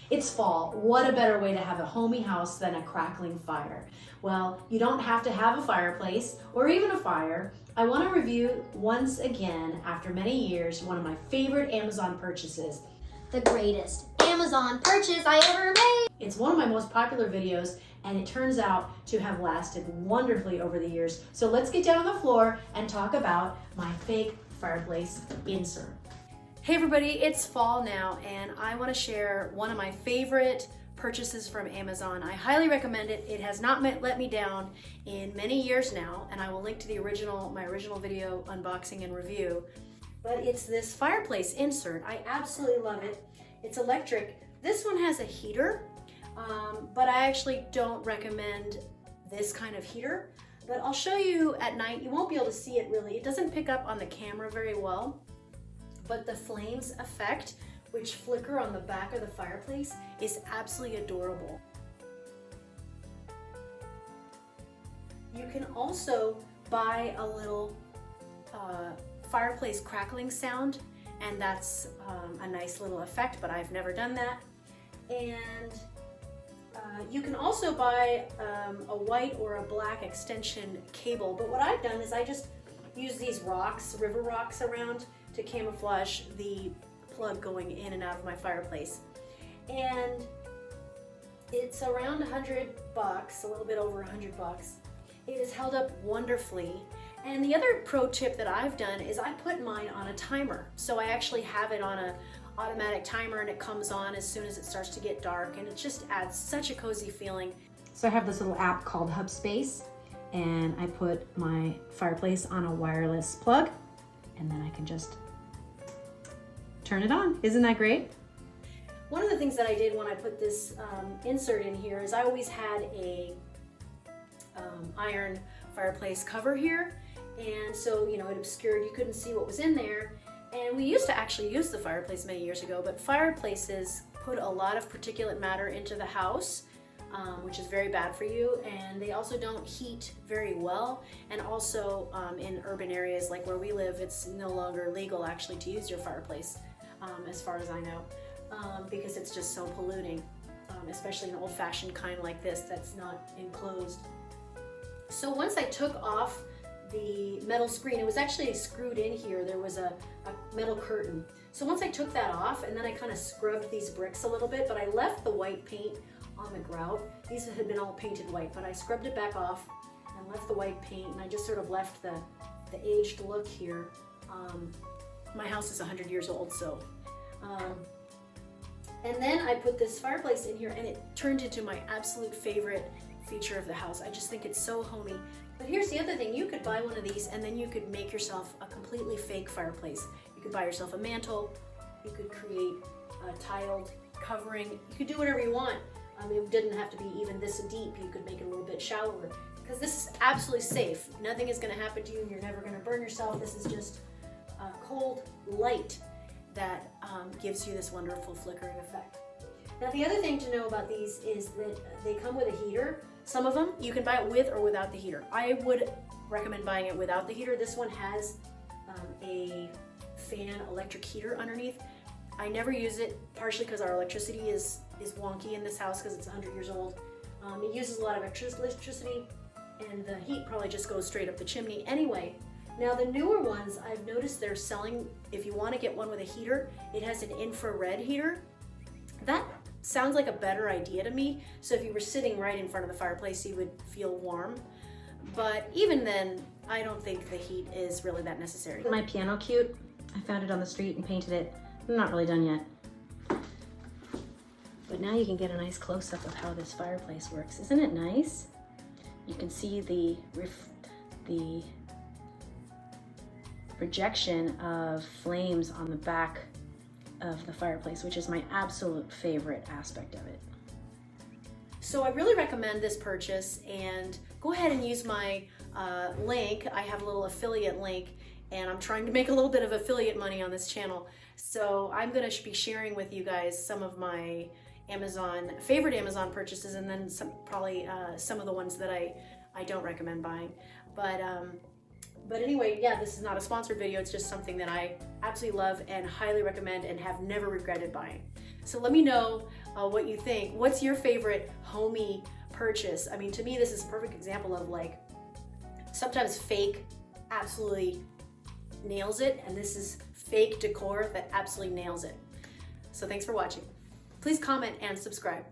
It's fall. What a better way to have a homey house than a crackling fire? Well, you don't have to have a fireplace or even a fire. I want to review once again, after many years, one of my favorite Amazon purchases. The greatest Amazon purchase I ever made. It's one of my most popular videos, and it turns out to have lasted wonderfully over the years. So let's get down on the floor and talk about my fake fireplace insert. Hey everybody, it's fall now, and I want to share one of my favorite purchases from Amazon. I highly recommend it. It has not let me down in many years now, and I will link to the my original video unboxing and review. But it's this fireplace insert. I absolutely love it. It's electric. This one has a heater, but I actually don't recommend this kind of heater. But I'll show you at night. You won't be able to see it really. It doesn't pick up on the camera very well. But the flames effect, which flicker on the back of the fireplace, is absolutely adorable. You can also buy a little fireplace crackling sound, and that's a nice little effect, but I've never done that. And you can also buy a white or a black extension cable, but what I've done is I just use these rocks, river rocks around to camouflage the plug going in and out of my fireplace. And it's around $100, a little bit over $100. It is held up wonderfully. And the other pro tip that I've done is I put mine on a timer. So I actually have it on an automatic timer, and it comes on as soon as it starts to get dark, and it just adds such a cozy feeling. So I have this little app called Hubspace, and I put my fireplace on a wireless plug, and then I can just turn it on. Isn't that great? One of the things that I did when I put this insert in here is I always had a iron fireplace cover here, and so it obscured, you couldn't see what was in there. And we used to actually use the fireplace many years ago, but fireplaces put a lot of particulate matter into the house, which is very bad for you, and they also don't heat very well. And also in urban areas like where we live, it's no longer legal actually to use your fireplace, as far as I know, because it's just so polluting, especially an old-fashioned kind like this that's not enclosed. So once I took off the metal screen, it was actually screwed in here, there was a metal curtain. So once I took that off, and then I kind of scrubbed these bricks a little bit, but I left the white paint on the grout. These had been all painted white, but I scrubbed it back off and left the white paint, and I just sort of left the aged look here. My house is 100 years old, so. And then I put this fireplace in here, and it turned into my absolute favorite feature of the house. I just think it's so homey. But here's the other thing, you could buy one of these and then you could make yourself a completely fake fireplace. You could buy yourself a mantel, you could create a tiled covering, you could do whatever you want. It didn't have to be even this deep, you could make it a little bit shallower, because this is absolutely safe. Nothing is going to happen to you, and you're never going to burn yourself. This is just cold light that gives you this wonderful flickering effect. Now the other thing to know about these is that they come with a heater. Some of them, you can buy it with or without the heater. I would recommend buying it without the heater. This one has a fan electric heater underneath. I never use it, partially because our electricity is wonky in this house because it's 100 years old. It uses a lot of electricity, and the heat probably just goes straight up the chimney anyway. Now the newer ones, I've noticed they're selling, if you want to get one with a heater, it has an infrared heater. That sounds like a better idea to me. So if you were sitting right in front of the fireplace, you would feel warm. But even then, I don't think the heat is really that necessary. My piano cute. I found it on the street and painted it. I'm not really done yet. But now you can get a nice close-up of how this fireplace works. Isn't it nice? You can see the projection of flames on the back of the fireplace, which is my absolute favorite aspect of it. So I really recommend this purchase, and go ahead and use my link. I have a little affiliate link, and I'm trying to make a little bit of affiliate money on this channel. So I'm going to be sharing with you guys some of my favorite Amazon purchases, and then probably some of the ones that I don't recommend buying. But anyway, yeah, this is not a sponsored video. It's just something that I absolutely love and highly recommend and have never regretted buying. So let me know what you think. What's your favorite homey purchase? I mean, to me, this is a perfect example of like, sometimes fake absolutely nails it, and this is fake decor that absolutely nails it. So thanks for watching. Please comment and subscribe.